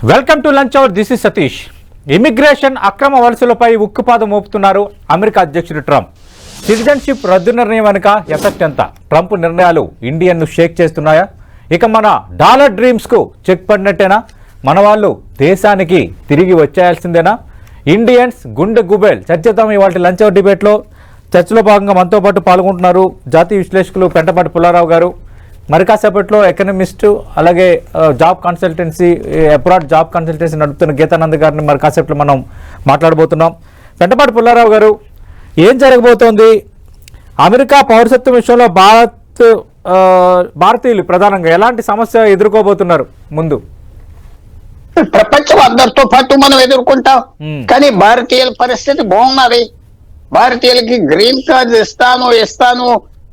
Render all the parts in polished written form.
Welcome to lunch hour. This is Satish. Immigration అక్రమ వలసలపై ఉక్కుపాదం మోపుతున్నారు అమెరికా అధ్యక్షుడు ట్రంప్. సిటిజన్షిప్ రద్దు నిర్ణయం వెనుక ఎఫెక్ట్ ఎంత? ట్రంప్ నిర్ణయాలు ఇండియన్ను షేక్ చేస్తున్నాయా? ఇక మన డాలర్ డ్రీమ్స్కు చెక్ పడినట్టేనా? మన వాళ్ళు దేశానికి తిరిగి వచ్చేయాల్సిందేనా? ఇండియన్స్ గుండె గుబేల్ చర్చిద్దాం ఇవాళ లంచ్ అవర్ డిబేట్లో. చర్చలో భాగంగా మనతో పాటు పాల్గొంటున్నారు జాతీయ విశ్లేషకులు పెంటపాటి పుల్లారావు గారు, మరి కాసేపట్లో ఎకనమిస్టు, అలాగే job consultancy, abroad job consultancy నడుపుతున్న గీతానంద్ గారిని మరి కాసేపట్లో మనం మాట్లాడబోతున్నాం. పెంటపాటి పుల్లారావు గారు, ఏం జరగబోతోంది? అమెరికా పౌరసత్వం విషయంలో భారతీయులు ప్రధానంగా ఎలాంటి సమస్య ఎదుర్కోబోతున్నారు? ముందు ప్రపంచం అందరితో పాటు మనం ఎదుర్కొంటాం, కానీ భారతీయుల పరిస్థితి బాగున్నది. భారతీయులకి గ్రీన్ కార్డు ఇస్తాను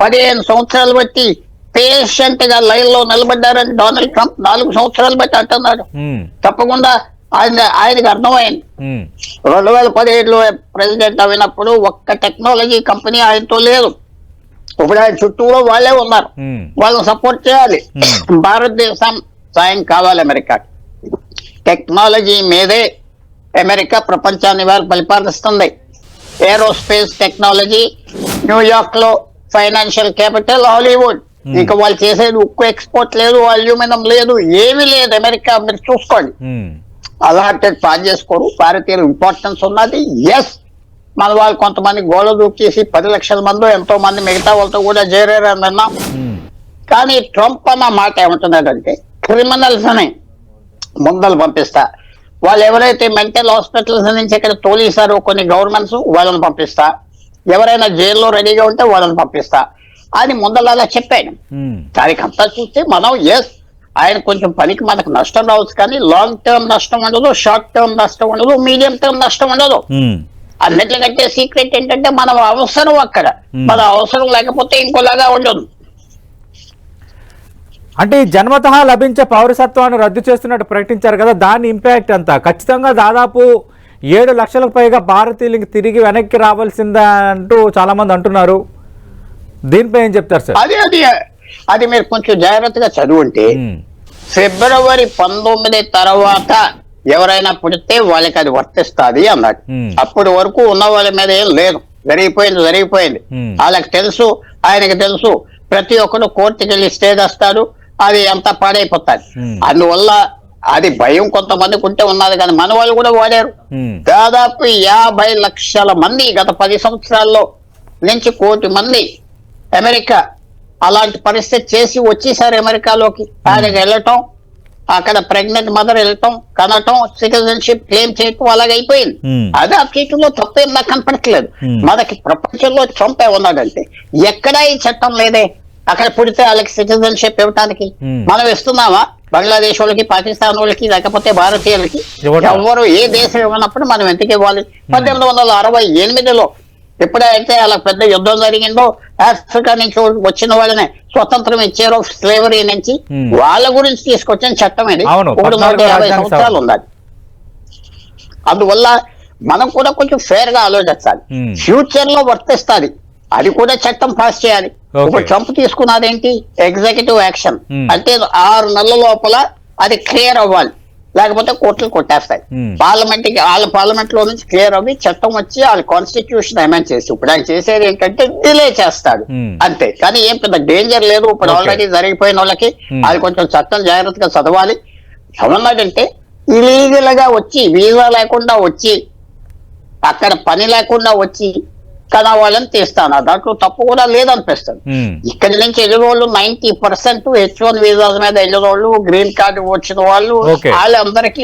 15 సంవత్సరాలు బట్టి పేషెంట్ గా లైన్ లో నిలబడ్డారని డొనాల్డ్ ట్రంప్ 4 సంవత్సరాలు బట్టి అంటున్నాడు. తప్పకుండా ఆయనకి అర్థమైంది. 2017లో ప్రెసిడెంట్ అయినప్పుడు ఒక్క టెక్నాలజీ కంపెనీ ఆయనతో లేదు. ఇప్పుడు ఆయన చుట్టూలో వాళ్ళే ఉన్నారు, వాళ్ళని సపోర్ట్ చేయాలి. భారతదేశం సాయం కావాలి అమెరికాకి. టెక్నాలజీ మీదే అమెరికా ప్రపంచాన్ని వారు పరిపాలిస్తుంది. ఏరోస్పేస్ టెక్నాలజీ, న్యూయార్క్ లో ఫైనాన్షియల్ క్యాపిటల్, హాలీవుడ్. ఇంకా వాళ్ళు చేసేది ఉక్కు ఎక్స్పోర్ట్ లేదు, అల్యూమినియం లేదు, ఏమీ లేదు. అమెరికా మీరు చూసుకోండి, అలాంటి పాస్ చేసుకోరు. భారతీయులు ఇంపార్టెన్స్ ఉన్నది. ఎస్, మన వాళ్ళు కొంతమంది గోడ దూకేసి 10 లక్షల మంది ఎంతో మంది మిగతా వాళ్ళతో కూడా చేరారని విన్నాం. కానీ ట్రంప్ అన్న మాట ఏమంటున్నాడంటే, క్రిమినల్స్ అని ముందలు పంపిస్తా, వాళ్ళు ఎవరైతే మెంటల్ హాస్పిటల్స్ నుంచి ఇక్కడ తోలేశారో కొన్ని గవర్నమెంట్స్, వాళ్ళని పంపిస్తా, ఎవరైనా జైల్లో రెడీగా ఉంటే వాళ్ళని పంపిస్తా అని ముందల అలా చెప్పాను. దానికి అంతా చూస్తే మనం ఎస్, ఆయన కొంచెం పనికి మనకు నష్టం రావచ్చు, కానీ లాంగ్ టర్మ్ నష్టం ఉండదు, షార్ట్ టర్మ్ నష్టం ఉండదు, మీడియం టర్మ్ నష్టం ఉండదు. అన్నిటికంటే సీక్రెట్ ఏంటంటే మనం అవసరం అక్కడ, మన అవసరం లేకపోతే ఇంకోలాగా ఉండదు. అంటే జన్మతః లభించే పౌరసత్వాన్ని రద్దు చేస్తున్నట్టు ప్రకటించారు కదా, దాని ఇంపాక్ట్ అంతా ఖచ్చితంగా దాదాపు 7 లక్షలకు పైగా భారతీయులకి తిరిగి వెనక్కి రావాల్సిందా అంటూ చాలా మంది అంటున్నారు. దీనిపై ఏం చెప్తారు సార్? అది మీరు కొంచెం జాగ్రత్తగా చదువుంటే, ఫిబ్రవరి 19 తర్వాత ఎవరైనా పుడితే వాళ్ళకి అది వర్తిస్తుంది అన్నాడు. అప్పటి వరకు ఉన్న వాళ్ళ మీద ఏం లేదు, జరిగిపోయింది. వాళ్ళకి తెలుసు, ఆయనకి తెలుసు. ప్రతి ఒక్కరు కోర్టుకి వెళ్ళి స్టే తెస్తాడు, అది అంతా పాడైపోతాది. అందువల్ల అది భయం కొంతమందికి ఉంటే ఉన్నది, కానీ మన వాళ్ళు కూడా వాడారు. దాదాపు 50 లక్షల మంది గత 10 సంవత్సరాల్లో నుంచి 1 కోటి మంది అమెరికా అలాంటి పరిస్థితి చేసి వచ్చేసారు అమెరికాలోకి. ఆయనకి వెళ్ళటం, అక్కడ ప్రెగ్నెంట్ మదర్ వెళ్ళటం, కనటం, సిటిజన్షిప్ క్లెయిమ్ చేయటం అలాగైపోయింది. అదే అప్డేట్లో తప్పేం నాకు కనపడట్లేదు. మనకి ప్రపంచంలో ట్రంప్ ఏమన్నాడంటే, ఎక్కడా ఈ చట్టం లేదే, అక్కడ పుడితే వాళ్ళకి సిటిజన్షిప్ ఇవ్వటానికి మనం ఇస్తున్నామా? బంగ్లాదేశ్ వాళ్ళకి, పాకిస్తాన్ వాళ్ళకి, లేకపోతే భారతీయులకి ఎవరు ఏ దేశం ఇవ్వనప్పుడు మనం ఎందుకు ఇవ్వాలి? 1868లో ఎప్పుడైతే అలా పెద్ద యుద్ధం జరిగిందో, ఆఫ్రికా నుంచి వచ్చిన వాళ్ళనే స్వతంత్రం ఇచ్చారో స్లేవరీ నుంచి, వాళ్ళ గురించి తీసుకొచ్చిన చట్టం ఇది. 350 సంవత్సరాలు ఉండాలి. అందువల్ల మనం కూడా కొంచెం ఫేర్ గా ఆలోచించాలి. ఫ్యూచర్ లో వర్తిస్తుంది, అది కూడా చట్టం పాస్ చేయాలి. ఇప్పుడు ట్రంప్ తీసుకున్నదేంటి? Executive action. అంటే 6 నెలల లోపల అది క్లియర్ అవ్వాలి, లేకపోతే కోర్టులు కొట్టేస్తాయి. పార్లమెంట్ లో నుంచి క్లియర్ అవ్వి చట్టం వచ్చి వాళ్ళ కాన్స్టిట్యూషన్ అమెండ్ చేసి, ఇప్పుడు ఆయన చేసేది ఏంటంటే డిలే చేస్తాడు అంతే. కానీ ఏం పెద్ద డేంజర్ లేదు. ఇప్పుడు ఆల్రెడీ జరిగిపోయిన వాళ్ళకి అది కొంచెం చట్టం జాగ్రత్తగా చదవాలి. ఏమన్నాడంటే, ఇలీగల్ గా వచ్చి, వీసా లేకుండా వచ్చి, అక్కడ పని లేకుండా వచ్చి కానీ వాళ్ళని తీస్తాను, దాంట్లో తప్పు కూడా లేదనిపిస్తుంది. ఇక్కడి నుంచి వెళ్ళిన వాళ్ళు 90% H1 వీసాల మీద వెళ్ళిన వాళ్ళు, గ్రీన్ కార్డు వచ్చిన వాళ్ళు, వాళ్ళందరికీ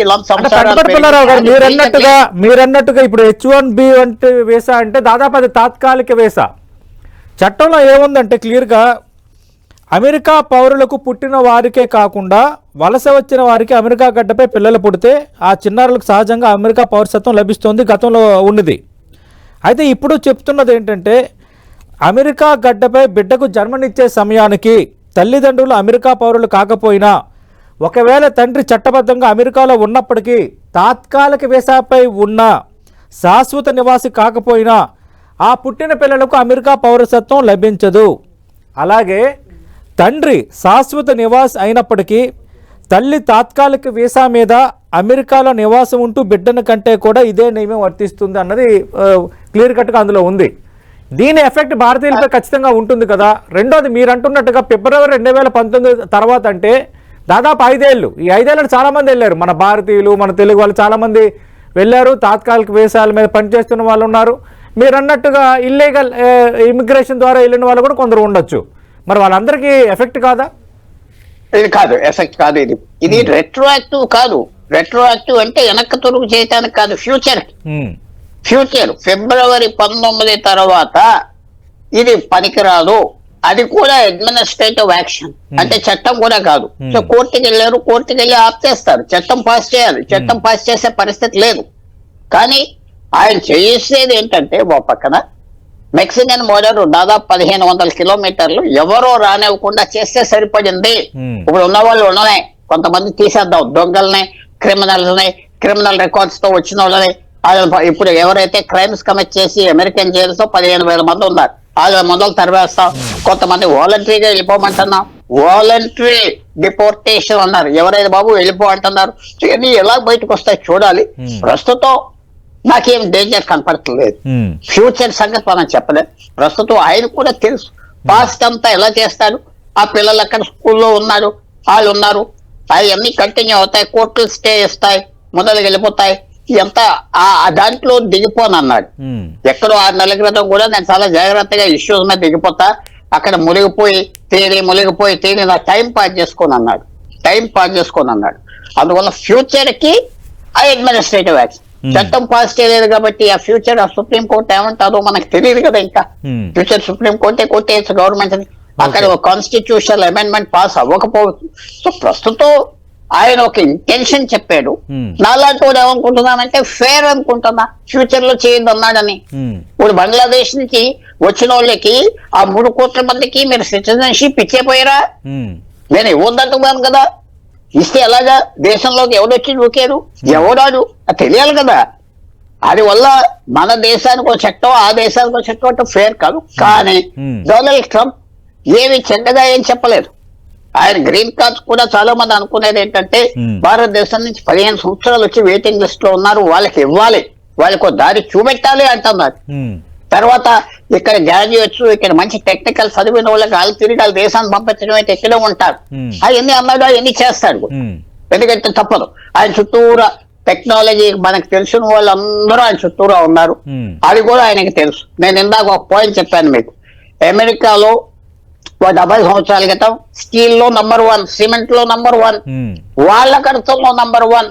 మీరన్నట్టుగా ఇప్పుడు H1B అంటే వీసా అంటే దాదాపు అది తాత్కాలిక వీసా. చట్టంలో ఏముందంటే క్లియర్గా, అమెరికా పౌరులకు పుట్టిన వారికే కాకుండా వలస వచ్చిన వారికి అమెరికా గడ్డపై పిల్లలు పుడితే ఆ చిన్నారులకు సహజంగా అమెరికా పౌరసత్వం లభిస్తుంది, గతంలో ఉన్నది. అయితే ఇప్పుడు చెప్తున్నది ఏంటంటే, అమెరికా గడ్డపై బిడ్డకు జన్మనిచ్చే సమయానికి తల్లిదండ్రులు అమెరికా పౌరులు కాకపోయినా, ఒకవేళ తండ్రి చట్టబద్ధంగా అమెరికాలో ఉన్నప్పటికీ తాత్కాలిక వీసాపై ఉన్న శాశ్వత నివాసి కాకపోయినా ఆ పుట్టిన పిల్లలకు అమెరికా పౌరసత్వం లభించదు. అలాగే తండ్రి శాశ్వత నివాసి అయినప్పటికీ తల్లి తాత్కాలిక వీసా మీద అమెరికాలో నివాసం ఉంటూ బిడ్డను కంటే కూడా ఇదే నియమం వర్తిస్తుంది అన్నది క్లియర్ కట్గా అందులో ఉంది. దీని ఎఫెక్ట్ భారతీయులపై ఖచ్చితంగా ఉంటుంది కదా. రెండోది మీరు అంటున్నట్టుగా ఫిబ్రవరి 2019 తర్వాత అంటే దాదాపు 5 ఏళ్ళు. ఈ 5 ఏళ్ళకి చాలామంది వెళ్ళారు, మన భారతీయులు మన తెలుగు వాళ్ళు చాలామంది వెళ్ళారు. తాత్కాలిక వీసాల మీద పనిచేస్తున్న వాళ్ళు ఉన్నారు. మీరు అన్నట్టుగా ఇల్లీగల్ ఇమిగ్రేషన్ ద్వారా వెళ్ళిన వాళ్ళు కూడా కొందరు ఉండొచ్చు. మరి వాళ్ళందరికీ ఎఫెక్ట్ కాదా? ఇది కాదు, ఎఫెక్ట్ కాదు. ఇది రెట్రోయాక్టివ్ కాదు. రెట్రోయాక్టివ్ అంటే వెనక్కి తొలుగు చేయడానికి కాదు, ఫ్యూచర్ ఫిబ్రవరి 19 తర్వాత ఇది పనికిరాదు. అది కూడా అడ్మినిస్ట్రేటివ్ యాక్షన్, అంటే చట్టం కూడా కాదు. సో కోర్టుకి వెళ్ళారు, కోర్టుకి వెళ్ళి ఆప్ చేస్తారు. చట్టం పాస్ చేయాలి, చట్టం పాస్ చేసే పరిస్థితి లేదు. కానీ ఆయన చేసేది ఏంటంటే ఓ పక్కన మెక్సికన్ బోర్డర్ దాదాపు 1500 కిలోమీటర్లు ఎవరో రానివ్వకుండా చేస్తే సరిపడింది. ఇప్పుడు ఉన్న వాళ్ళు ఉండనే, కొంతమంది తీసేద్దాం, దొంగల్ని, క్రిమినల్ రికార్డ్స్ తో వచ్చిన వాళ్ళని. ఇప్పుడు ఎవరైతే క్రైమ్స్ కమిట్ చేసి అమెరికన్ జైల్స్ తో 15,000 మంది ఉన్నారు, 6,000 మంది తరివేస్తాం. కొంతమంది వాలంటరీగా వెళ్ళిపోమంటున్నాం, వాలంటరీ డిపోర్టేషన్ అన్నారు. ఎవరైతే బాబు వెళ్ళిపో అంటున్నారు. ఇవన్నీ ఎలా బయటకు వస్తాయి చూడాలి. ప్రస్తుతం నాకేం డేంజర్ కనపడట్లేదు. ఫ్యూచర్ సంగతి మనం చెప్పలేదు. ప్రస్తుతం ఆయన కూడా తెలుసు పాస్ట్ అంతా ఎలా చేస్తాడు. ఆ పిల్లలు అక్కడ స్కూల్లో ఉన్నారు, వాళ్ళు ఉన్నారు, అవన్నీ కంటిన్యూ అవుతాయి, కోర్టులు స్టే ఇస్తాయి, మొదలు వెళ్ళిపోతాయి. ఇదంతా దాంట్లో దిగిపోనన్నాడు. ఎక్కడో 6 నెలల క్రితం కూడా నేను చాలా జాగ్రత్తగా ఇష్యూస్ మీద దిగిపోతా, అక్కడ మునిగిపోయి తేలి నా టైం పాస్ చేసుకోని అన్నాడు. అందువల్ల ఫ్యూచర్ కి ఆ అడ్మినిస్ట్రేటివ్ యాక్షన్, చట్టం పాస్ చేయలేదు కాబట్టి ఆ ఫ్యూచర్ ఆ సుప్రీం కోర్టు ఏమంటారో మనకు తెలియదు కదా. ఇంకా ఫ్యూచర్ సుప్రీం కోర్టే కొట్టేయచ్చు గవర్నమెంట్. అక్కడ ఒక కాన్స్టిట్యూషనల్ అమెండ్మెంట్ పాస్ అవ్వకపోవచ్చు. సో ప్రస్తుతం ఆయన ఒక ఇంటెన్షన్ చెప్పాడు. నాలాంటి వాడు ఏమనుకుంటున్నానంటే ఫేర్ అనుకుంటున్నా, ఫ్యూచర్ లో చేయొద్దు అన్నాడని. ఇప్పుడు బంగ్లాదేశ్ నుంచి వచ్చిన వాళ్ళకి ఆ 3 కోట్ల మందికి మీరు సిటిజన్షిప్ ఇచ్చేపోయారా? నేను ఇవ్వద్దంటున్నాను కదా. ఇస్తే ఎలాగా? దేశంలోకి ఎవడొచ్చి దూకారు, ఎవడాడు తెలియాలి కదా. అది వల్ల మన దేశానికి ఒక చట్టం, ఆ దేశానికి ఒక చట్టం అంటే ఫేర్ కాదు. కానీ డొనాల్డ్ ట్రంప్ ఏమి చెడ్డగా ఏం చెప్పలేదు. ఆయన గ్రీన్ కార్డ్స్ కూడా చాలా మంది అనుకునేది ఏంటంటే భారతదేశం నుంచి 15 సంవత్సరాలు వచ్చి వెయిటింగ్ లిస్ట్ లో ఉన్నారు, వాళ్ళకి ఇవ్వాలి, వాళ్ళకి దారి చూపెట్టాలి అంటున్నారు. తర్వాత ఇక్కడ గ్రాడ్యుయేట్స్, ఇక్కడ మంచి టెక్నికల్ చదివిన వాళ్ళకి వాళ్ళు తిరిగి వాళ్ళ దేశాన్ని పంపించడం అయితే ఎక్కడే ఉంటారు. అవన్నీ అన్నాడు, అవన్నీ చేస్తాడు. ఎందుకంటే తప్పదు. ఆయన చుట్టూరా టెక్నాలజీ మనకు తెలిసిన వాళ్ళందరూ ఆయన చుట్టూరా ఉన్నారు. అది కూడా ఆయనకి తెలుసు. నేను ఇందాక ఒక పాయింట్ చెప్పాను మీకు. అమెరికాలో 70 సంవత్సరాల క్రితం స్టీల్ లో నంబర్ 1, సిమెంట్ లో నంబర్ 1, వాళ్ళ ఖర్చుల్లో నంబర్ 1.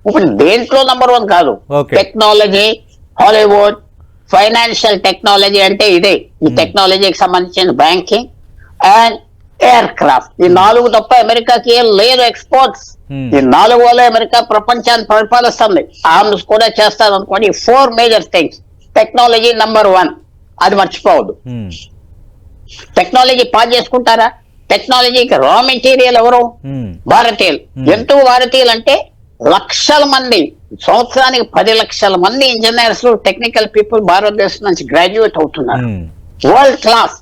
ఇప్పుడు దేంట్లో నంబర్ 1 కాదు. టెక్నాలజీ, హాలీవుడ్, ఫైనాన్షియల్ టెక్నాలజీ అంటే ఇదే. ఈ టెక్నాలజీకి సంబంధించిన బ్యాంకింగ్ అండ్ ఎయిర్ క్రాఫ్ట్, ఈ 4 తప్ప అమెరికాకి ఏం లేదు ఎక్స్పోర్ట్స్. ఈ 4 వల్ల అమెరికా ప్రపంచాన్ని పరిపాలిస్తుంది. ఆర్మ్స్ కూడా చేస్తారు అనుకోండి. 4 మేజర్ థింగ్స్. టెక్నాలజీ నంబర్ 1, అది మర్చిపోవద్దు. టెక్నాలజీ పాస్ చేసుకుంటారా? టెక్నాలజీకి రా మెటీరియల్ ఎవరు? భారతీయులు. ఎందుకు భారతీయులు అంటే లక్షల మంది, సంవత్సరానికి 10 లక్షల మంది ఇంజనీర్స్, టెక్నికల్ పీపుల్ భారతదేశం నుంచి గ్రాడ్యుయేట్ అవుతున్నారు. World class.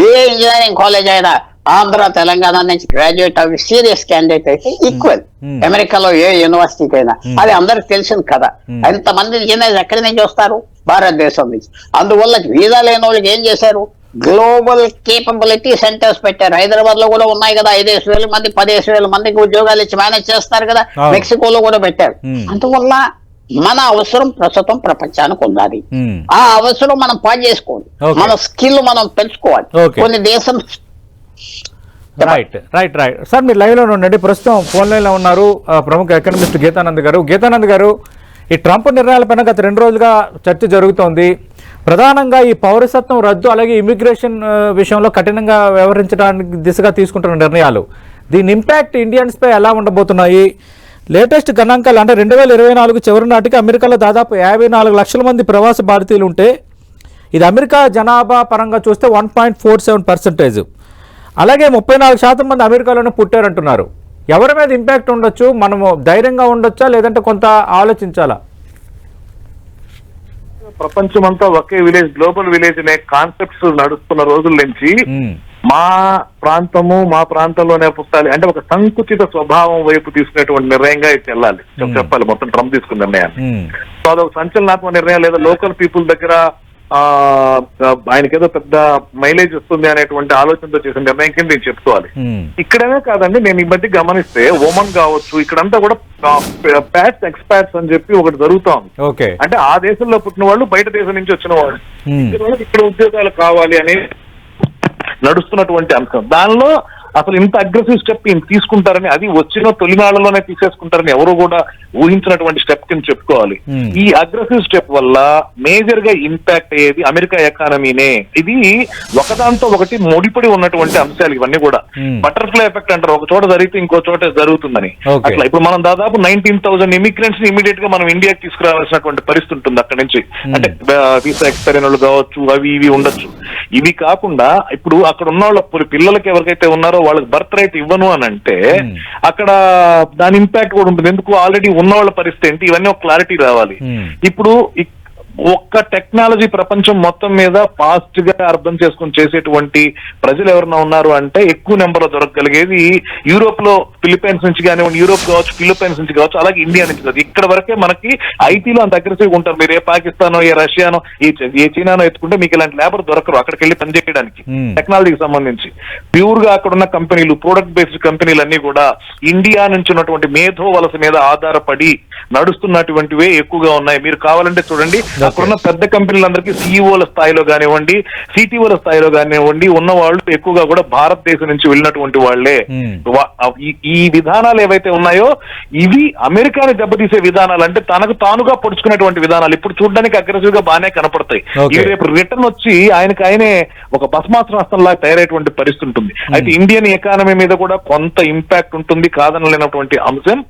ఏ ఇంజనీరింగ్ కాలేజ్ అయినా ఆంధ్ర, తెలంగాణ నుంచి గ్రాడ్యుయేట్ అవి సీరియస్ క్యాండిడేట్ అయితే ఈక్వల్ అమెరికాలో ఏ యూనివర్సిటీకి అయినా. అది అందరికి తెలిసింది కదా. ఎంతమంది ఇంజనీర్స్ ఎక్కడి నుంచి వస్తారు? భారతదేశం నుంచి. అందువల్ల వీసా లేని వాళ్ళకి ఏం చేశారు? గ్లోబల్ కేపబిలిటీ సెంటర్స్ పెట్టారు. హైదరాబాద్ లో కూడా ఉన్నాయి కదా, 5,000 మంది 10,000 మందికి ఉద్యోగాలు ఇచ్చి మేనేజ్ చేస్తారు కదా. మెక్సికోలో కూడా పెట్టారు. అందువల్ల మన అవసరం ప్రస్తుతం ప్రపంచానికి ఉన్నది. ఆ అవసరం మనం పాటు చేసుకోవాలి, మన స్కిల్ మనం పెంచుకోవాలి. కొన్ని దేశం రైట్ సార్, మీరు లైవ్ లో ఉండండి. ప్రస్తుతం ఫోన్ లైన్ లో ఉన్నారు ప్రముఖ ఎకనమిస్ట్ గీతానంద్ గారు. గీతానంద్ గారు, ఈ ట్రంప్ నిర్ణయాలపైన గత 2 రోజులుగా చర్చ జరుగుతోంది. ప్రధానంగా ఈ పౌరసత్వం రద్దు, అలాగే ఇమిగ్రేషన్ విషయంలో కఠినంగా వ్యవహరించడానికి దిశగా తీసుకుంటున్న నిర్ణయాలు, దీని ఇంపాక్ట్ ఇండియన్స్ పై ఎలా ఉండబోతున్నాయి? లేటెస్ట్ గణాంకాలు అంటే 2024 చివరి నాటికి అమెరికాలో దాదాపు 54 లక్షల మంది ప్రవాస భారతీయులు ఉంటే, ఇది అమెరికా జనాభా పరంగా చూస్తే 1.47%. అలాగే 34% మంది అమెరికాలోనే పుట్టారంటున్నారు. ఎవరి మీద ఇంపాక్ట్ ఉండొచ్చు? మనము ధైర్యంగా ఉండొచ్చా, లేదంటే కొంత ఆలోచించాలా? ప్రపంచం అంతా ఒకే విలేజ్, గ్లోబల్ విలేజ్ అనే కాన్సెప్ట్స్ నడుస్తున్న రోజుల నుంచి మా ప్రాంతంలోనే పుట్టాలి అంటే ఒక సంకుచిత స్వభావం వైపు తీసుకునేటువంటి నిర్ణయంగా ఇది వెళ్ళాలి చెప్పాలి మొత్తం ట్రంప్ తీసుకున్న నిర్ణయాన్ని. సో అదొక సంచలనాత్మక నిర్ణయం లేదా లోకల్ పీపుల్ దగ్గర ఆయనకేదో పెద్ద మైలేజ్ వస్తుంది అనేటువంటి ఆలోచనతో చేసిన నిర్ణయం కింద నేను చెప్పుకోవాలి. ఇక్కడనే కాదండి, నేను ఈ మధ్య గమనిస్తే ఓమన్ కావచ్చు ఇక్కడంతా కూడా ప్యాట్స్ ఎక్స్పాట్స్ అని చెప్పి ఒకటి జరుగుతా ఉంది. అంటే ఆ దేశంలో పుట్టిన వాళ్ళు బయట దేశం నుంచి వచ్చిన వాళ్ళు ఇక్కడ ఉద్యోగాలు కావాలి అని నడుస్తున్నటువంటి అంశం. దానిలో అసలు ఇంత అగ్రెసివ్ స్టెప్ ఈయన తీసుకుంటారని, అది వచ్చిన తొలినాళ్లలోనే తీసేసుకుంటారని ఎవరు కూడా ఊహించినటువంటి స్టెప్ కింద చెప్పుకోవాలి. ఈ అగ్రెసివ్ స్టెప్ వల్ల మేజర్ గా ఇంపాక్ట్ అయ్యేది అమెరికా ఎకానమీనే. ఇది ఒకదాంతో ఒకటి ముడిపడి ఉన్నటువంటి అంశాలు ఇవన్నీ కూడా. బటర్ఫ్లై ఎఫెక్ట్ అంటారు, ఒక చోట జరిగితే ఇంకో చోట జరుగుతుందని. అట్లా ఇప్పుడు మనం దాదాపు 19,000 ఇమిగ్రెంట్స్ ని ఇమీడియట్ గా మనం ఇండియాకి తీసుకురావాల్సినటువంటి పరిస్థితి ఉంటుంది అక్కడి నుంచి. అంటే వీసా ఎక్స్పైర్ అయిన వాళ్ళు కావచ్చు, అవి ఇవి ఉండొచ్చు. ఇవి కాకుండా ఇప్పుడు అక్కడ ఉన్న వాళ్ళ పిల్లలకి ఎవరికైతే ఉన్నారో వాళ్ళకి బర్త్ రైట్ ఇవ్వను అని అంటే అక్కడ దాని ఇంపాక్ట్ కూడా ఉంటుంది. ఎందుకు, ఆల్రెడీ ఉన్న వాళ్ళ పరిస్థితి ఏంటి, ఇవన్నీ ఒక క్లారిటీ రావాలి. ఇప్పుడు ఒక్క టెక్నాలజీ ప్రపంచం మొత్తం మీద ఫాస్ట్ గా అర్థం చేసుకుని చేసేటువంటి ప్రజలు ఎవరైనా ఉన్నారు అంటే ఎక్కువ నెంబర్ లో దొరకగలిగేది యూరోప్ లో ఫిలిప్పైన్స్ నుంచి కానివ్వండి, యూరోప్ కావచ్చు, ఫిలిప్పైన్స్ నుంచి కావచ్చు, అలాగే ఇండియా నుంచి కావచ్చు. ఇక్కడ వరకే మనకి ఐటీలో అంత అగ్రెసివ్గా ఉంటారు. మీరు ఏ పాకిస్తానో, ఏ రష్యానో, ఏ చైనానో ఎత్తుకుంటే మీకు ఇలాంటి లేబర్ దొరకరు అక్కడికి వెళ్ళి పనిచేయడానికి. టెక్నాలజీకి సంబంధించి ప్యూర్ గా అక్కడ ఉన్న కంపెనీలు, ప్రోడక్ట్ బేస్డ్ కంపెనీలు అన్ని కూడా ఇండియా నుంచి ఉన్నటువంటి మేధో వలస మీద ఆధారపడి నడుస్తున్నటువంటివే ఎక్కువగా ఉన్నాయి. మీరు కావాలంటే చూడండి, అక్కడున్న పెద్ద కంపెనీలందరికీ సిఇఓల స్థాయిలో కానివ్వండి, సిటిఓల స్థాయిలో కానివ్వండి ఉన్న వాళ్ళు ఎక్కువగా కూడా భారతదేశం నుంచి వెళ్ళినటువంటి వాళ్లే. ఈ విధానాలు ఏవైతే ఉన్నాయో ఇవి అమెరికాని దెబ్బతీసే విధానాలు, అంటే తనకు తానుగా పొడుచుకునేటువంటి విధానాలు ఇప్పుడు చూడడానికి అగ్రెసివ్ గా బాగానే కనపడతాయి. ఇవి రేపు రిటర్న్ వచ్చి ఆయనే ఒక భస్మాస్త్రం లాగా తయారయ్యేటువంటి పరిస్థితి ఉంటుంది. అయితే ఇండియన్ ఎకానమీ మీద కూడా కొంత ఇంపాక్ట్ ఉంటుంది, కాదనలేనటువంటి అంశం.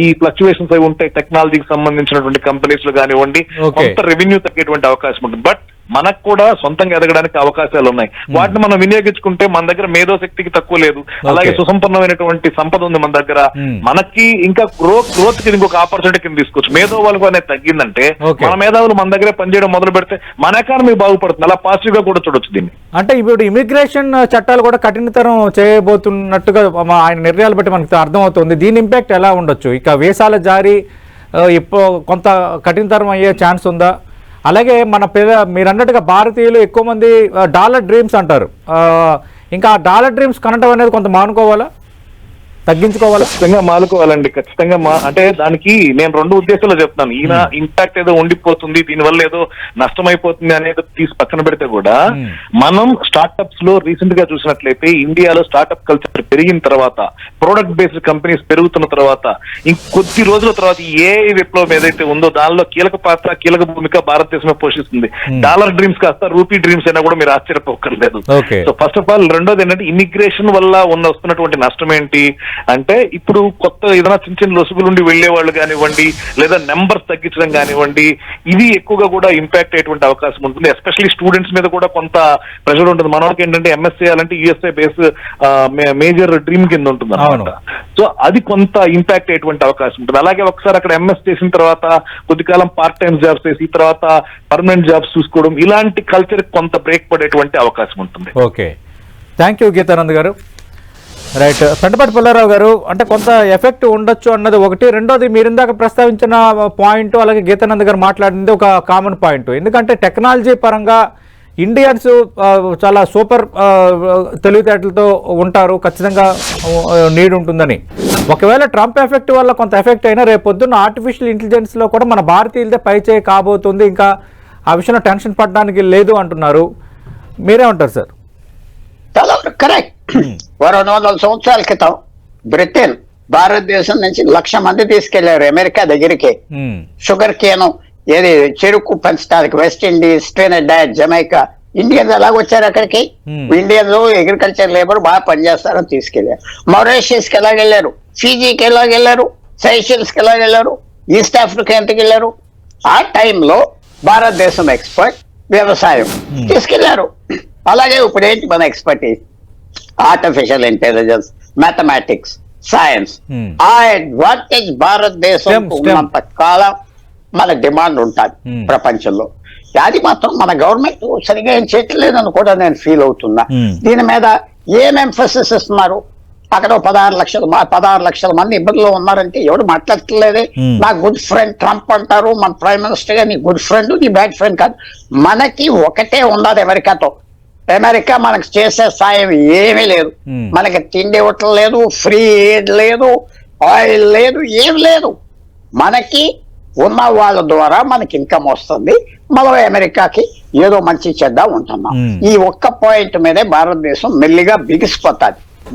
ఈ ఫ్లక్చువేషన్స్ అవి ఉంటాయి టెక్నాలజీకి సంబంధించినటువంటి కంపెనీస్ లో కానివ్వండి, కొంత రెవెన్యూ తగ్గేటువంటి అవకాశం ఉంటుంది. బట్ మనకు కూడా సొంతంగా ఎదగడానికి అవకాశాలు ఉన్నాయి. వాటిని మనం వినియోగించుకుంటే మన దగ్గర మేధో శక్తికి తక్కువ లేదు, అలాగే సుసంపన్నమైనటువంటి సంపద ఉంది మన దగ్గర. మనకి ఇంకా గ్రోత్ కి ఇంకొక ఆపర్చునిటీ కింద తీసుకోవచ్చు. మేధో వాళ్ళకు అనేది తగ్గిందంటే మన మేధావులు మన దగ్గరే పనిచేయడం మొదలు పెడితే మన ఎకానమీ బాగుపడుతుంది. అలా పాజిటివ్ గా కూడా చూడొచ్చు దీన్ని. అంటే ఇప్పుడు ఇమిగ్రేషన్ చట్టాలు కూడా కఠినతరం చేయబోతున్నట్టుగా ఆయన నిర్ణయాలు బట్టి మనకు అర్థమవుతుంది. దీని ఇంపాక్ట్ ఎలా ఉండొచ్చు? ఇక వీసాల జారీ ఇప్పుడు కొంత కఠినతరం అయ్యే ఛాన్స్ ఉందా? అలాగే మన మీరు అన్నట్టుగా భారతీయులు ఎక్కువ మంది డాలర్ డ్రీమ్స్ అంటారు. ఇంకా డాలర్ డ్రీమ్స్ కనటం అనేది కొంత మానుకోవాలా, తగ్గించుకోవాలి? ఖచ్చితంగా మానుకోవాలండి. ఖచ్చితంగా అంటే దానికి నేను రెండు ఉద్దేశాలు చెప్తాను. ఈయన ఇంపాక్ట్ ఏదో ఉండిపోతుంది, దీనివల్ల ఏదో నష్టమైపోతుంది అనేది తీసి పక్కన పెడితే కూడా మనం స్టార్ట్అప్స్ లో రీసెంట్ గా చూసినట్లయితే ఇండియాలో స్టార్ట్అప్ కల్చర్ పెరిగిన తర్వాత, ప్రోడక్ట్ బేస్డ్ కంపెనీస్ పెరుగుతున్న తర్వాత, ఇంకొద్ది రోజుల తర్వాత ఏఐ విప్లవం ఏదైతే ఉందో దానిలో కీలక భూమిక భారతదేశమే పోషిస్తుంది. డాలర్ డ్రీమ్స్ కాస్త రూపీ డ్రీమ్స్ అయినా కూడా మీరు ఆశ్చర్యపోకర్లేదు. సో ఫస్ట్ ఆఫ్ ఆల్ రెండోది ఏంటంటే ఇమిగ్రేషన్ వల్ల వస్తున్నటువంటి నష్టం ఏంటి అంటే, ఇప్పుడు కొత్త ఏదైనా చిన్న చిన్న లొసుగులుండి వెళ్లే వాళ్ళు కానివ్వండి, లేదా నెంబర్స్ తగ్గించడం కానివ్వండి, ఇది ఎక్కువగా కూడా ఇంపాక్ట్ అయ్యేటువంటి అవకాశం ఉంటుంది. ఎస్పెషల్లీ స్టూడెంట్స్ మీద కూడా కొంత ప్రెషర్ ఉంటుంది. మనకి ఏంటంటే ఎంఎస్ చేయాలంటే యూఎస్ఏ బేస్ మేజర్ డ్రీమ్ కింద ఉంటుంది అనమాట. సో అది కొంత ఇంపాక్ట్ అయ్యేటువంటి అవకాశం ఉంటుంది. అలాగే ఒకసారి అక్కడ ఎంఎస్ చేసిన తర్వాత కొద్ది కాలం పార్ట్ టైం జాబ్స్ చేసి తర్వాత పర్మనెంట్ జాబ్స్ చూసుకోవడం, ఇలాంటి కల్చర్ కొంత బ్రేక్ పడేటువంటి అవకాశం ఉంటుంది. ఓకే, థ్యాంక్ యూ గీతానంద్ గారు. రైట్, పెంటపాటి పుల్లారావు గారు, అంటే కొంత ఎఫెక్ట్ ఉండొచ్చు అన్నది ఒకటి. రెండోది మీరు ఇందాక ప్రస్తావించిన పాయింట్, అలాగే గీతానంద్ గారు మాట్లాడింది ఒక కామన్ పాయింట్. ఎందుకంటే టెక్నాలజీ పరంగా ఇండియన్స్ చాలా సూపర్ తెలివితేటలతో ఉంటారు, ఖచ్చితంగా నీడ్ ఉంటుందని. ఒకవేళ ట్రంప్ ఎఫెక్ట్ వల్ల కొంత ఎఫెక్ట్ అయినా రేపు పొద్దున్న ఆర్టిఫిషియల్ ఇంటెలిజెన్స్లో కూడా మన భారతీయులదే పైచేయి కాబోతుంది, ఇంకా ఆ విషయంలో టెన్షన్ పడడానికి లేదు అంటున్నారు. మీరేమంటారు సార్? చాలా కరెక్ట్. 200 సంవత్సరాల క్రితం బ్రిటన్ భారతదేశం నుంచి 1,00,000 మంది తీసుకెళ్లారు అమెరికా దగ్గరికి. షుగర్ కేను ఏది చెరుకు పెంచడానికి west Indies, Trinidad, Jamaica. Indians ఎలాగ వచ్చారు అక్కడికి? ఇండియన్స్ అగ్రికల్చర్ లేబర్ బాగా పనిచేస్తారని తీసుకెళ్లారు. మొరేషియస్ కి ఎలాగెళ్లారు, ఫీజీకి ఎలాగెళ్లారు, సైషెల్స్ కి ఎలాగెళ్లారు, ఈస్ట్ ఆఫ్రికా ఎంతకి వెళ్ళారు. ఆ టైంలో భారతదేశం ఎక్స్పర్ట్ వ్యవసాయం తీసుకెళ్లారు. అలాగే ఇప్పుడు ఏంటి మన expertise? Artificial intelligence, mathematics, science. ఆ అడ్వాంటేజ్ భారతదేశం ఉన్నంత కాలం మన డిమాండ్ ఉంటుంది ప్రపంచంలో. అది మాత్రం మన గవర్నమెంట్ సరిగా ఏం చేయట్లేదని కూడా నేను ఫీల్ అవుతున్నా. దీని మీద ఏం ఎంఫసిస్ ఇస్తున్నారు? అక్కడ 16 లక్షల మంది ఇబ్బందులు ఉన్నారంటే ఎవరు మాట్లాడట్లేదే. నా గుడ్ ఫ్రెండ్ ట్రంప్ అంటారు, మన ప్రైమ్ మినిస్టర్ గా నీ గుడ్ ఫ్రెండ్ నీ బ్యాడ్ ఫ్రెండ్ కాదు. మనకి ఒకటే ఉన్నది అమెరికాతో. అమెరికా మనకు చేసే సాయం ఏమీ లేదు. మనకి తిండి ఇవ్వటం లేదు, ఫ్రీ ఎయిడ్ లేదు, ఆయిల్ లేదు, ఏం లేదు. మనకి ఉన్న వాళ్ళ ద్వారా మనకి ఇన్కమ్ వస్తుంది. మనం అమెరికాకి ఏదో మంచి చేద్దాం ఉంటున్నాం. ఈ ఒక్క పాయింట్ మీదే భారతదేశం మెల్లిగా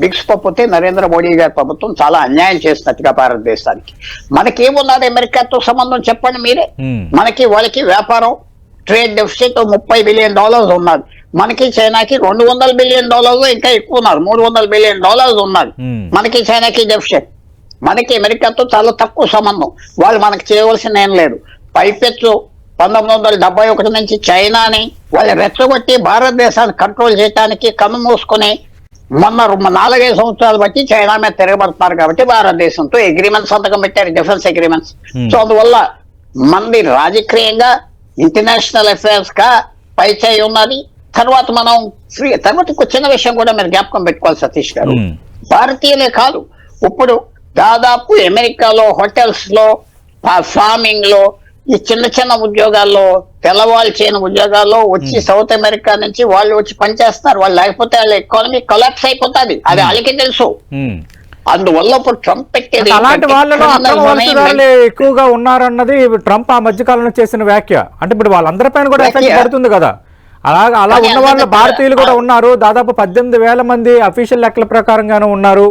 బిగిసిపోతే నరేంద్ర మోడీ గారి ప్రభుత్వం చాలా అన్యాయం చేసినట్టుగా భారతదేశానికి. మనకేమున్నది అమెరికాతో సంబంధం చెప్పండి మీరే. మనకి వాళ్ళకి వ్యాపారం ట్రేడ్ డెఫిసిట్ $30 బిలియన్ ఉన్నది. మనకి చైనాకి $200 బిలియన్ ఇంకా ఎక్కువ ఉన్నారు, $300 బిలియన్ ఉన్నది మనకి చైనాకి డెఫిసిట్. మనకి అమెరికాతో చాలా తక్కువ సంబంధం. వాళ్ళు మనకి చేయవలసిన ఏం లేదు. పైపెచ్చు 1971 నుంచి చైనాని వాళ్ళు రెచ్చగొట్టి భారతదేశాన్ని కంట్రోల్ చేయడానికి కన్ను మూసుకుని మొన్న 4-5 సంవత్సరాలు బట్టి చైనా మీద తిరగబడుతున్నారు. కాబట్టి భారతదేశంతో అగ్రిమెంట్స్ సంతకం పెట్టారు, డిఫెన్స్ అగ్రిమెంట్స్. సో అందువల్ల మనది రాజకీయంగా ఇంటర్నేషనల్ అఫైర్స్ గా పై చేయి ఉన్నది. తర్వాత మనం తర్వాత ఇంకో చిన్న విషయం కూడా మీరు జ్ఞాపకం పెట్టుకోవాలి సతీష్ గారు. భారతీయులే కాదు, ఇప్పుడు దాదాపు అమెరికాలో హోటల్స్ లో, ఫార్మింగ్ లో, ఈ చిన్న ఉద్యోగాల్లో, తెల్లవాళ్ళు చేయని ఉద్యోగాల్లో వచ్చి సౌత్ అమెరికా నుంచి వాళ్ళు వచ్చి పనిచేస్తున్నారు. వాళ్ళు లేకపోతే వాళ్ళ ఎకానమీ కొలాప్స్ అయిపోతుంది. అది వాళ్ళకి తెలుసు. అందువల్ల ఇప్పుడు ట్రంప్ పెట్టేది అలాంటి వాళ్ళలో అక్రమవలసదారులు ఎక్కువగా ఉన్నారన్నది ట్రంప్ ఆ మధ్య కాలంలో చేసిన వ్యాఖ్య. అంటే ఇప్పుడు వాళ్ళందరిపైన కూడా ఎఫెక్ట్ పడుతుంది కదా. అలా ఉన్న వాళ్ళు భారతీయులు కూడా ఉన్నారు. దాదాపు 18,000 మంది అఫీషియల్ లెక్కల ప్రకారంగానే ఉన్నారు.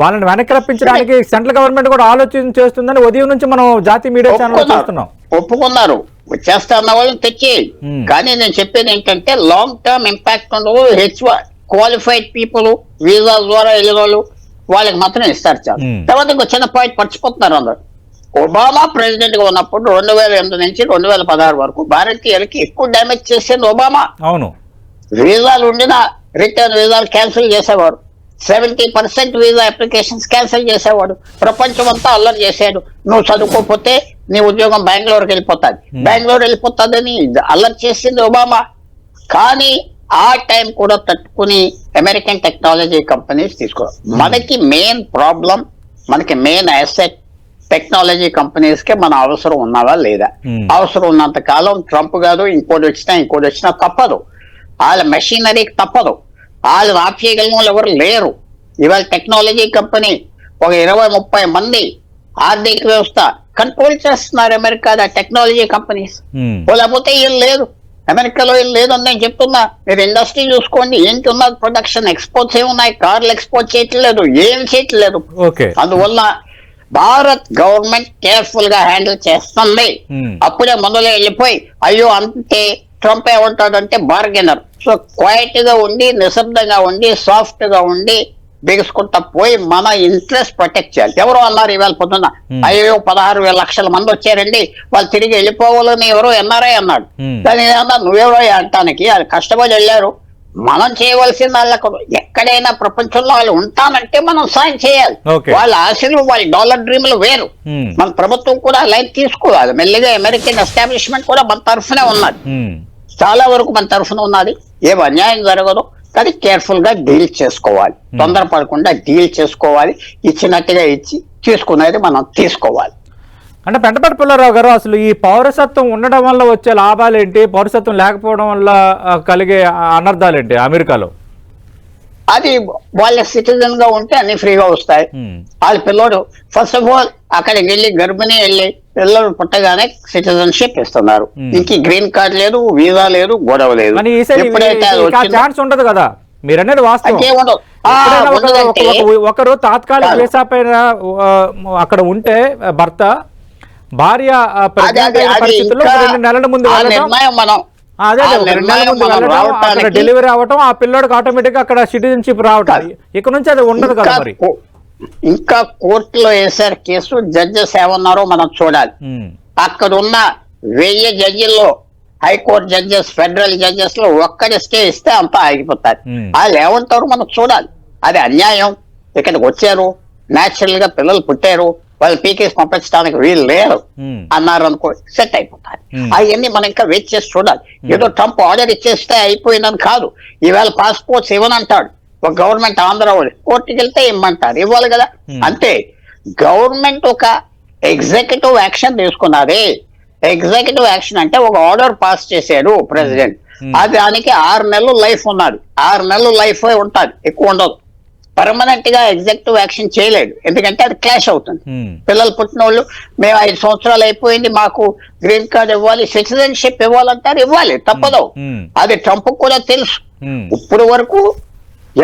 వాళ్ళని వెనక్కి రప్పించడానికి సెంట్రల్ గవర్నమెంట్ కూడా ఆలోచన చేస్తుందని ఉదయం నుంచి మనం జాతీయ మీడియా ఛానల్ చూస్తున్నాం. ఒప్పుకున్నారు, వచ్చేస్తా అన్న వాళ్ళని తెచ్చి. కానీ నేను చెప్పేది ఏంటంటే లాంగ్ టర్మ్ ఇంపాక్ట్ ఉండవు. క్వాలిఫైడ్ పీపుల్ వీసా ద్వారా వెళ్ళిన వాళ్ళు వాళ్ళకి మాత్రం ఇస్తారు చాలు. తర్వాత ఇంకో చిన్న పాయింట్ మర్చిపోతున్నారు అందరు. ఒబామా ప్రెసిడెంట్ గా ఉన్నప్పుడు 2008 నుంచి 2016 వరకు భారతీయులకి ఎక్కువ డ్యామేజ్ చేసేది ఒబామా. అవును, వీసాలు ఉండిన రిటర్న్ వీసాలు క్యాన్సిల్ చేసేవారు. 70% వీసా అప్లికేషన్స్ క్యాన్సిల్ చేసేవాడు. ప్రపంచం అంతా అల్లరి చేశాడు. నువ్వు చదువుకోకపోతే నీ ఉద్యోగం బెంగళూరుకి వెళ్ళిపోతుంది, బెంగళూరు వెళ్ళిపోతుందని అల్లరి చేసింది ఒబామా. కానీ ఆ టైం కూడా తట్టుకుని అమెరికన్ టెక్నాలజీ కంపెనీస్ తీసుకోవాలి. మనకి మెయిన్ ప్రాబ్లం, మనకి మెయిన్ అసెట్ టెక్నాలజీ కంపెనీస్ కే మన అవసరం ఉన్నదా లేదా. అవసరం ఉన్నంత కాలం ట్రంప్ కాదు ఇంకోటి వచ్చినా తప్పదు. వాళ్ళ మెషినరీకి తప్పదు. వాళ్ళు ఆపేయగలిగిన వాళ్ళు ఎవరు లేరు. ఇవాళ టెక్నాలజీ కంపెనీ ఒక 20-30 మంది ఆర్థిక వ్యవస్థ కంట్రోల్ చేస్తున్నారు అమెరికా టెక్నాలజీ కంపెనీస్. లేకపోతే ఏం లేదు, అమెరికాలో ఏం లేదు అని నేను చెప్తున్నా. మీరు ఇండస్ట్రీ చూసుకోండి, ఏంటి ఉన్నది ప్రొడక్షన్, ఎక్స్పోర్ట్స్ ఏమున్నాయి, కార్లు ఎక్స్పోర్ట్ చేయట్లేదు, ఏం చేయట్లేదు. అందువల్ల భారత్ గవర్నమెంట్ కేర్ఫుల్ గా హ్యాండిల్ చేస్తుంది. అప్పుడే మొదలు వెళ్ళిపోయి అయ్యో అంతే ట్రంప్ ఏమంటాడంటే బార్గెనర్. సో క్వైట్ గా ఉండి, నిశ్శబ్దంగా ఉండి, సాఫ్ట్ గా ఉండి బిగుసుకుంటా పోయి మన ఇంట్రెస్ట్ ప్రొటెక్ట్ చేయాలి. ఎవరో అన్నారు ఇవాళ పొద్దున్న, అయ్యో 16,000 లక్షల మంది వచ్చారండి, వాళ్ళు తిరిగి వెళ్ళిపోవాలని ఎవరో ఎన్ఆర్ఐ అన్నాడు. దాని నువ్వెవరో అంటానికి, అది కష్టపడి వెళ్ళారు. మనం చేయవలసిన వాళ్ళకు ఎక్కడైనా ప్రపంచంలో వాళ్ళు ఉంటానంటే మనం సాయం చేయాలి. వాళ్ళ ఆశలు, వాళ్ళ డాలర్ డ్రీములు వేరు. మన ప్రభుత్వం కూడా లైన్ తీసుకోవాలి. మెల్లిగా అమెరికన్ ఎస్టాబ్లిష్మెంట్ కూడా మన తరఫునే ఉన్నది, చాలా వరకు మన తరఫున ఉన్నది. ఏం అన్యాయం జరగదు, కానీ కేర్ఫుల్ గా డీల్ చేసుకోవాలి. తొందరపడకుండా డీల్ చేసుకోవాలి. ఇచ్చినట్టుగా ఇచ్చి తీసుకునేది మనం తీసుకోవాలి. అంటే పెంటపాటి పుల్లారావు గారు, అసలు ఈ పౌరసత్వం ఉండడం వల్ల వచ్చే లాభాలు ఏంటి, పౌరసత్వం లేకపోవడం వల్ల కలిగే అనర్థాలు ఏంటి అమెరికాలో? అది వాళ్ళ సిటిజన్ గా ఉంటే అన్ని ఫ్రీగా వస్తాయి. వాళ్ళ పిల్లోడు ఫస్ట్ ఆఫ్ ఆల్ అక్కడికి వెళ్ళి గర్భిణీ వెళ్ళి పిల్లలు పుట్టగానే సిటిజన్షిప్ ఇస్తున్నారు. ఇంక గ్రీన్ కార్డ్ లేదు, వీసా లేదు, గొడవ లేదు. ఛాన్స్ ఉండదు కదా, మీరు అనేది వాస్తవం. ఒకరు తాత్కాలిక వీసా పైన అక్కడ ఉంటే భర్త, భార్య పరిస్థితుల్లో 2 నెలల ముందు డెలివరీ అవటం, ఆ పిల్లోడికి ఆటోమేటిక్ గా అక్కడ సిటిజన్షిప్ రావటం, ఇక్కడ నుంచి అది ఉండదు కదా. మరి ఇంకా కోర్టులో వేసారు కేసు, జడ్జెస్ ఏమన్నారో మనం చూడాలి. అక్కడ ఉన్న 1000 జడ్జిల్లో హైకోర్టు జడ్జెస్, ఫెడరల్ జడ్జెస్ లో ఒక్కడి స్టే ఇస్తే అంతా ఆగిపోతారు. వాళ్ళు ఏమంటారు మనం చూడాలి. అది అన్యాయం. ఇక్కడికి వచ్చారు, నేచురల్ గా పిల్లలు పుట్టారు, వాళ్ళు పీకేసి పంపించడానికి వీలు లేరు అన్నారు అనుకో, సెట్ అయిపోతారు. అవన్నీ మనం ఇంకా వెయిట్ చేసి చూడాలి. ఏదో ట్రంప్ ఆర్డర్ ఇచ్చేస్తే అయిపోయిందని కాదు. ఈవేళ పాస్పోర్ట్స్ ఇవ్వనంటాడు ఒక గవర్నమెంట్, ఆంధ్ర వాళ్ళు కోర్టుకి వెళ్తే ఇమ్మంటారు, ఇవ్వాలి కదా. అంతే, గవర్నమెంట్ ఒక ఎగ్జిక్యూటివ్ యాక్షన్ తీసుకున్నది. ఎగ్జిక్యూటివ్ యాక్షన్ అంటే ఒక ఆర్డర్ పాస్ చేశాడు ప్రెసిడెంట్, అది దానికి 6 నెలలు లైఫ్ ఉన్నది. 6 నెలలు లైఫ్ ఉంటుంది, ఎక్కువ ఉండదు. పర్మనెంట్ గా ఎగ్జిక్యూటివ్ యాక్షన్ చేయలేడు, ఎందుకంటే అది క్లాష్ అవుతుంది. పిల్లలు పుట్టిన వాళ్ళు మేము 5 సంవత్సరాలు అయిపోయింది, మాకు గ్రీన్ కార్డ్ ఇవ్వాలి, సిటిజన్షిప్ ఇవ్వాలంటారు, ఇవ్వాలి, తప్పదు. అది ట్రంప్ కూడా తెలుసు. ఇప్పుడు వరకు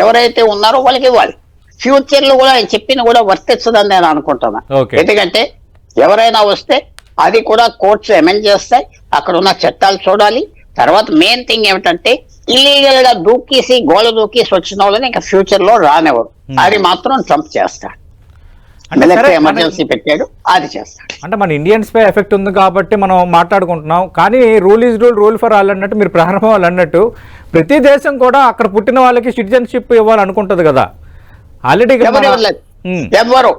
ఎవరైతే ఉన్నారో వాళ్ళకి ఇవ్వాలి. ఫ్యూచర్ లో కూడా ఆయన చెప్పిన కూడా వర్తించదని నేను అనుకుంటున్నా. ఎందుకంటే ఎవరైనా వస్తే అది కూడా కోర్ట్స్ అమెండ్ చేస్తాయి, అక్కడ ఉన్న చట్టాలు చూడాలి. తర్వాత మెయిన్ థింగ్ ఏమిటంటే ఇల్లీగల్ గా దూకేసి గోడ దూకేసి వచ్చిన వాళ్ళని ఇంకా ఫ్యూచర్ లో రానివ్వరు. అది మాత్రం ట్రంప్ చేస్తాడు. మిలిటరీ ఎమర్జెన్సీ పెట్టాడు, అది చేస్తాడు. అంటే మన ఇండియన్స్ పై ఎఫెక్ట్ ఉంది కాబట్టి మనం మాట్లాడుకుంటున్నాం. కానీ rule is rule for all అన్నట్టు, మీరు ప్రారంభం వాళ్ళు అన్నట్టు ప్రతి దేశం కూడా అక్కడ పుట్టిన వాళ్ళకి సిటిజన్షిప్ ఇవ్వాలనుకుంటది కదా. ఆల్రెడీ ఎవరు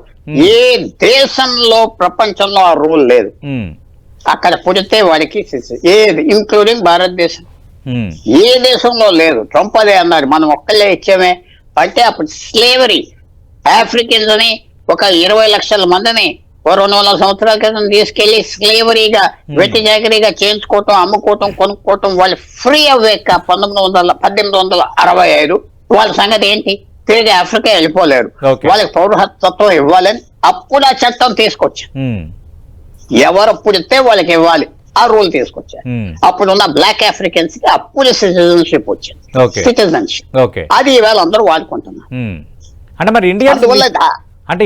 ఏ దేశంలో ప్రపంచంలో ఆ రూల్ లేదు. అక్కడ పుడితే వాడికి ఏది, ఇంక్లూడింగ్ భారతదేశం, ఏ దేశంలో లేదు. ట్రంప్ అదే అన్నారు, మనం ఒక్కళ్ళే ఇచ్చామే అంటే. అప్పుడు స్లేవరీ, ఆఫ్రికన్స్ అని ఒక 20 లక్షల మందిని 200 సంవత్సరాల క్రితం తీసుకెళ్లి స్లేవరీగా వెట్టి చాకరీగా చేయించుకోవటం, అమ్ముకోవటం, కొనుక్కోవటం. వాళ్ళు ఫ్రీ అవ్వేక 1865 వాళ్ళ సంగతి ఏంటి, తిరిగి ఆఫ్రికా వెళ్ళిపోలేరు. వాళ్ళకి పౌరసత్వం ఇవ్వాలని అప్పుడు ఆ చట్టం తీసుకొచ్చారు. ఎవరు పుడితే వాళ్ళకి ఇవ్వాలి, ఆ రూల్ తీసుకొచ్చారు. అప్పుడున్న బ్లాక్ ఆఫ్రికన్స్ కి అప్పుడు సిటిజన్షిప్ వచ్చింది. సిటిజన్షిప్ అది ఈవేళ అందరూ వాడుకుంటున్నారు. అంటే మరి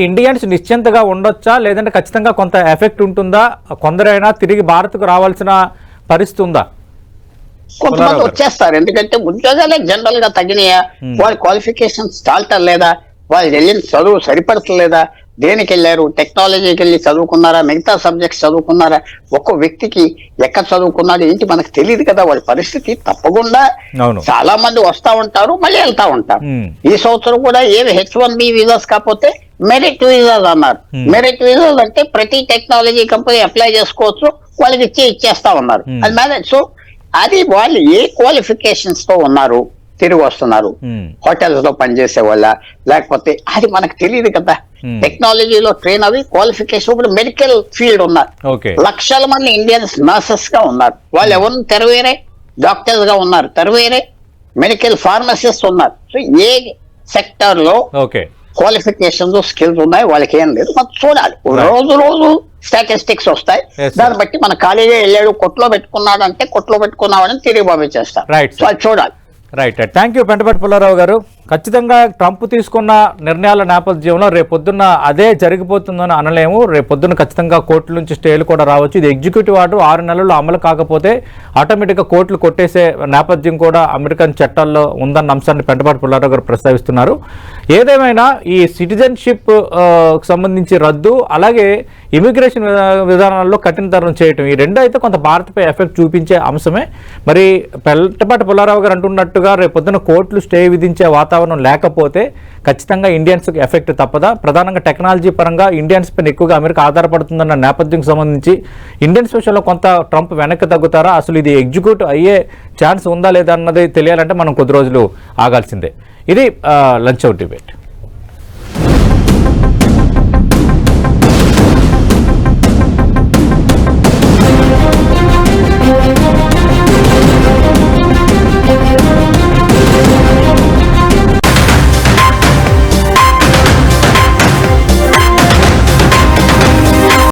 ఇండియన్స్ నిశ్చింతగా ఉండొచ్చా, లేదంటే ఖచ్చితంగా కొంత ఎఫెక్ట్ ఉంటుందా? కొందరైనా తిరిగి భారత్కు రావాల్సిన పరిస్థితి ఉందా? కొంతమంది వచ్చేస్తారు, ఎందుకంటే ఉద్యోగాలే జనరల్ గా తగినాయా, వాళ్ళ క్వాలిఫికేషన్స్ చాలటం లేదా, వాళ్ళు వెళ్ళిన చదువు సరిపడతలేదా, దేనికి వెళ్ళారు, టెక్నాలజీకి వెళ్ళి చదువుకున్నారా, మిగతా సబ్జెక్ట్స్ చదువుకున్నారా, ఒక్కో వ్యక్తికి ఎక్కడ చదువుకున్నాడు ఏంటి మనకు తెలియదు కదా. వాళ్ళ పరిస్థితి తప్పకుండా చాలా మంది వస్తా ఉంటారు, మళ్ళీ వెళ్తా ఉంటారు. ఈ సంవత్సరం కూడా ఏవి H1B వీసాస్ కాకపోతే మెరిట్ వీసాస్ అన్నారు. మెరిట్ వీసాస్ అంటే ప్రతి టెక్నాలజీ కంపెనీ అప్లై చేసుకోవచ్చు, వాళ్ళకి ఇచ్చేస్తా ఉన్నారు. అది మేనేజ్. సో అది వాళ్ళు ఏ క్వాలిఫికేషన్స్ తో ఉన్నారు, తిరిగి వస్తున్నారు. హోటల్స్ లో పనిచేసే వాళ్ళ, లేకపోతే అది మనకు తెలియదు కదా. టెక్నాలజీలో ట్రైన్ అవి క్వాలిఫికేషన్. ఇప్పుడు మెడికల్ ఫీల్డ్ ఉన్నారు, లక్షల మంది ఇండియన్స్ నర్సెస్ గా ఉన్నారు. వాళ్ళు ఎవరు తెరవేరే డాక్టర్స్ గా ఉన్నారు, తెరవేరే మెడికల్ ఫార్మసిస్ట్ ఉన్నారు. సో ఏ సెక్టర్ లో క్వాలిఫికేషన్స్ స్కిల్స్ ఉన్నాయి, వాళ్ళకి ఏం లేదు. మనం చూడాలి, రోజు స్టాటిస్టిక్స్ వస్తాయి, దాన్ని బట్టి మన ఖాళీగా వెళ్ళాడు, కొట్లో పెట్టుకున్నాడు అంటే కొట్లో పెట్టుకున్నాడని తిరిగి పంపించేస్తారు. సో అది చూడాలి. Right. Thank you Pentapati Pullarao గారు. ఖచ్చితంగా ట్రంప్ తీసుకున్న నిర్ణయాల నేపథ్యంలో రేపొద్దున్న అదే జరిగిపోతుందని అనలేము. రేపొద్దున ఖచ్చితంగా కోర్టుల నుంచి స్టేలు కూడా రావచ్చు. ఇది ఎగ్జిక్యూటివ్ ఆర్డర్ 6 నెలల్లో అమలు కాకపోతే ఆటోమేటిక్గా కోర్టులు కొట్టేసే నేపథ్యం కూడా అమెరికన్ చట్టాల్లో ఉందన్న అంశాన్ని పెంటపాటి పుల్లారావు గారు ప్రస్తావిస్తున్నారు. ఏదేమైనా ఈ సిటిజన్షిప్ సంబంధించి రద్దు, అలాగే ఇమిగ్రేషన్ విధానాల్లో కఠినతరం చేయటం, ఈ రెండు అయితే కొంత భారత్పై ఎఫెక్ట్ చూపించే అంశమే. మరి పెంటపాటి పుల్లారావు గారు అంటున్నట్టుగా రేపొద్దున కోర్టులు స్టే విధించే వాతావరణం లేకపోతే ఖచ్చితంగా ఇండియన్స్కి ఎఫెక్ట్ తప్పదా? ప్రధానంగా టెక్నాలజీ పరంగా ఇండియన్స్ పైన ఎక్కువగా అమెరికా ఆధారపడుతుందన్న నేపథ్యంకి సంబంధించి ఇండియన్స్ విషయంలో కొంత ట్రంప్ వెనక్కి తగ్గుతారా? అసలు ఇది ఎగ్జిక్యూట్ అయ్యే ఛాన్స్ ఉందా లేదా అన్నది తెలియాలంటే మనం కొద్ది రోజులు ఆగాల్సిందే. ఇది లంచ్ అవుట్ డిబేట్.